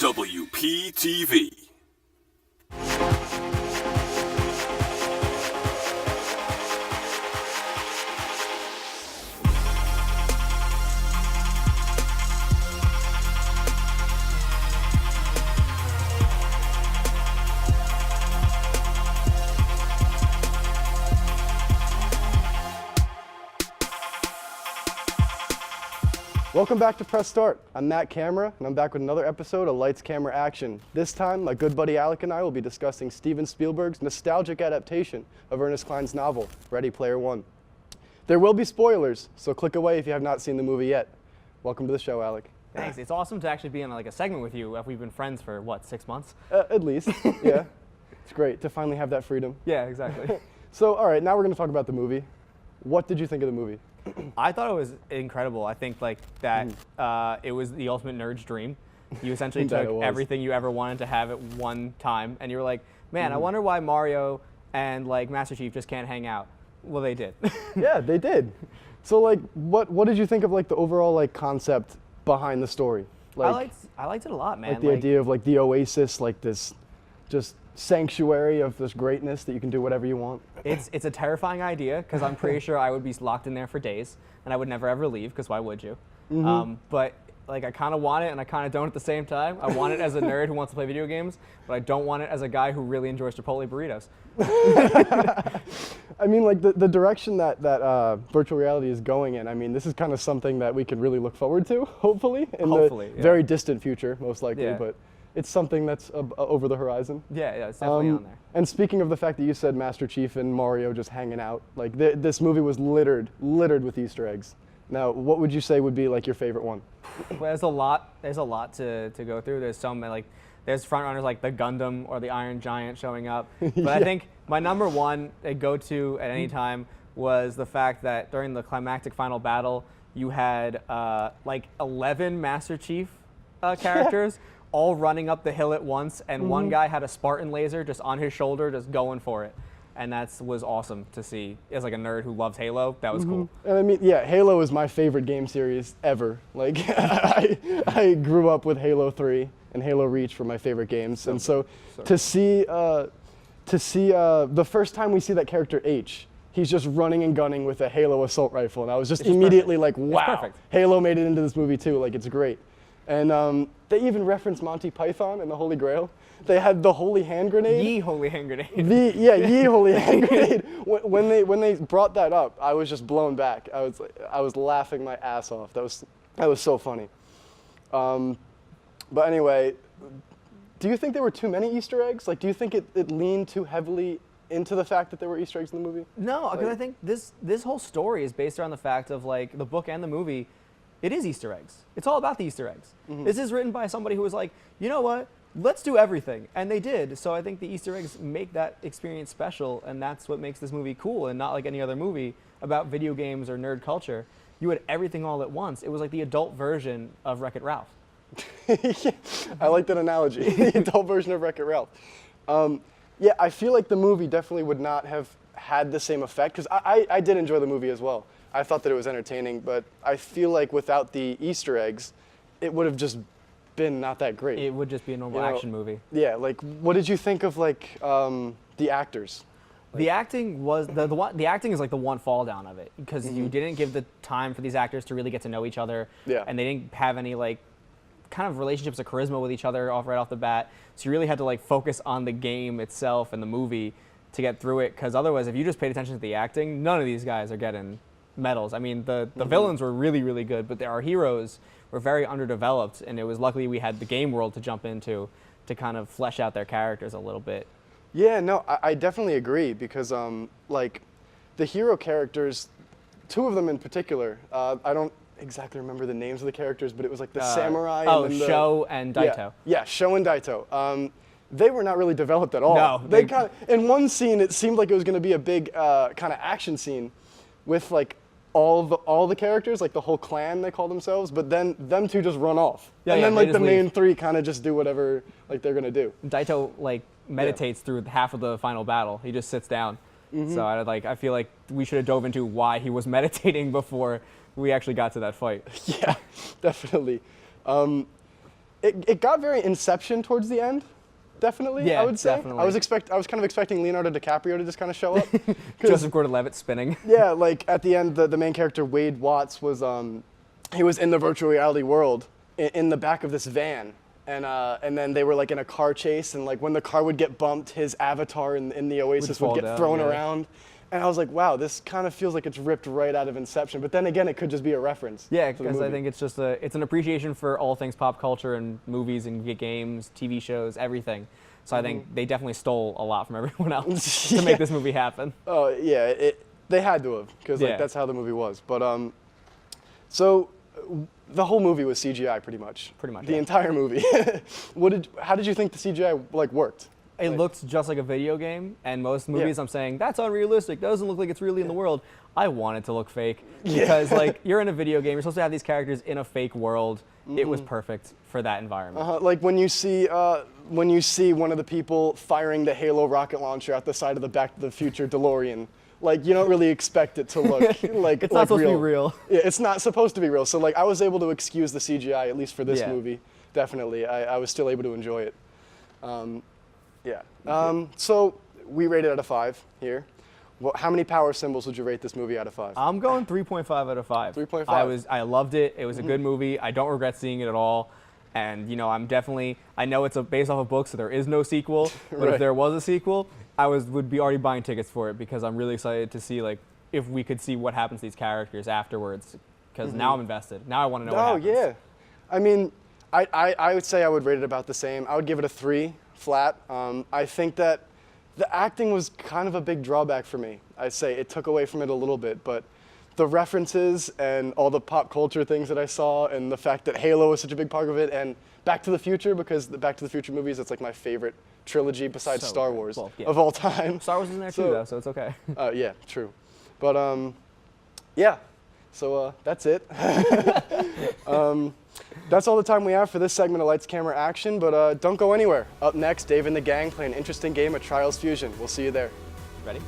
WPTV. Welcome back to Press Start. I'm Matt Camera, and I'm back with another episode of Lights, Camera, Action. This time, my good buddy Alec and I will be discussing Steven Spielberg's nostalgic adaptation of Ernest Cline's novel, Ready Player One. There will be spoilers, so click away if you have not seen the movie yet. Welcome to the show, Alec. Thanks. It's awesome to actually be in like a segment with you. We've been friends for, what, 6 months? At least, yeah. It's great to finally have that freedom. Yeah, exactly. So, all right, now we're going to talk about the movie. What did you think of the movie? I thought it was incredible. I think like that it was the ultimate nerd's dream. You essentially took everything you ever wanted to have at one time, and you were like, man, I wonder why Mario and like Master Chief just can't hang out. Well, they did. Yeah, they did. So like, what did you think of like the overall like concept behind the story? Like, I liked it a lot, man. Like the idea of like the oasis, like this just sanctuary of this greatness that you can do whatever you want. It's a terrifying idea because I'm pretty sure I would be locked in there for days and I would never ever leave because why would you? But like I kind of want it and I kind of don't at the same time. I want it as a nerd who wants to play video games, but I don't want it as a guy who really enjoys Chipotle burritos. I mean, like the direction that virtual reality is going in, I mean, this is kind of something that we can really look forward to, hopefully, in the very distant future, most likely, but it's something that's over the horizon. Yeah, it's definitely on there. And speaking of the fact that you said Master Chief and Mario just hanging out, like this movie was littered with Easter eggs. Now, what would you say would be like your favorite one? Well, there's a lot to go through. There's some like there's front runners like the Gundam or the Iron Giant showing up. But I think my number one go-to at any time was the fact that during the climactic final battle, you had like 11 Master Chief characters. All running up the hill at once, and one guy had a Spartan laser just on his shoulder, just going for it. And that was awesome to see. As like a nerd who loves Halo, that was cool. And I mean, yeah, Halo is my favorite game series ever. Like, I grew up with Halo 3 and Halo Reach were my favorite games. And so to see the first time we see that character H, he's just running and gunning with a Halo assault rifle, and I was just immediately like, wow, Halo made it into this movie too. Like, it's great. And they even referenced Monty Python and the Holy Grail. They had the holy hand grenade. Ye holy hand grenade. Ye holy hand grenade. When they brought that up, I was just blown back. I was laughing my ass off. That was so funny. But anyway, do you think there were too many Easter eggs? Like, do you think it leaned too heavily into the fact that there were Easter eggs in the movie? No, because I think this whole story is based around the fact of like the book and the movie. It is Easter eggs. It's all about the Easter eggs. This is written by somebody who was like, you know what? Let's do everything. And they did. So I think the Easter eggs make that experience special, and that's what makes this movie cool and not like any other movie about video games or nerd culture. You had everything all at once. It was like the adult version of Wreck-It Ralph. I like that analogy, the adult version of Wreck-It Ralph. Yeah, I feel like the movie definitely would not have had the same effect, because I did enjoy the movie as well. I thought that it was entertaining, but I feel like without the Easter eggs, it would have just been not that great. It would just be a normal action movie. Yeah, like what did you think of like the actors? Like, the acting was the acting is like the one fall down of it, because you didn't give the time for these actors to really get to know each other, and they didn't have any like kind of relationships or charisma with each other right off the bat. So you really had to like focus on the game itself and the movie to get through it, because otherwise, if you just paid attention to the acting, none of these guys are getting medals. I mean, the villains were really, really good, but our heroes were very underdeveloped, and it was luckily we had the game world to jump into to kind of flesh out their characters a little bit. Yeah, no, I definitely agree, because like the hero characters, two of them in particular, I don't exactly remember the names of the characters, but it was like the samurai. Oh, and Sho and Daito. Yeah, Sho and Daito. They were not really developed at all. No, they kind of, in one scene, it seemed like it was going to be a big kind of action scene with like all the characters, like the whole clan they call themselves, but then them two just run off. And then like the main three kind of just do whatever like they're gonna do. Daito like meditates through half of the final battle. He just sits down. So I feel like we should have dove into why he was meditating before we actually got to that fight. Yeah, definitely. it got very Inception towards the end. Definitely, Yeah, I would say. definitely. I was kind of expecting Leonardo DiCaprio to just kind of show up. Joseph Gordon-Levitt spinning. Yeah, like at the end, the main character Wade Watts was he was in the virtual reality world in the back of this van, and then they were like in a car chase, and like when the car would get bumped, his avatar in the Oasis would get thrown around. And I was like, wow, this kind of feels like it's ripped right out of Inception. But then again, it could just be a reference. Yeah, because I think it's just it's an appreciation for all things pop culture and movies and games, TV shows, everything. So I think they definitely stole a lot from everyone else to make this movie happen. Oh yeah, they had to have, because like that's how the movie was. But so the whole movie was CGI pretty much. Pretty much. The entire movie. How did you think the CGI like worked? It looked just like a video game, and most movies I'm saying, that's unrealistic, doesn't look like it's really in the world. I want it to look fake, because like you're in a video game, you're supposed to have these characters in a fake world. It was perfect for that environment. Like when you see one of the people firing the Halo rocket launcher out the side of the Back to the Future DeLorean, like you don't really expect it to look like it's not supposed real. to be real. Yeah, it's not supposed to be real. So like I was able to excuse the CGI, at least for this movie. Definitely, I was still able to enjoy it. So we rate it out of 5 here. Well, how many power symbols would you rate this movie out of 5? I'm going 3.5 out of 5. 3.5. I loved it. It was a good movie. I don't regret seeing it at all. And you know, I know it's based off a book, so there is no sequel. But if there was a sequel, I would be already buying tickets for it, because I'm really excited to see like if we could see what happens to these characters afterwards. Because now I'm invested. Now I want to know what happens. Oh yeah, I mean, I would say I would rate it about the same. I would give it a 3 flat. I think that the acting was kind of a big drawback for me. I'd say it took away from it a little bit, but the references and all the pop culture things that I saw, and the fact that Halo was such a big part of it, and Back to the Future, because the Back to the Future movies, it's like my favorite trilogy besides Star Wars of all time. Star Wars is in there too, though, so it's okay. Yeah, true. But yeah, so that's it. That's all the time we have for this segment of Lights, Camera, Action, but don't go anywhere. Up next, Dave and the gang play an interesting game of Trials Fusion. We'll see you there. Ready?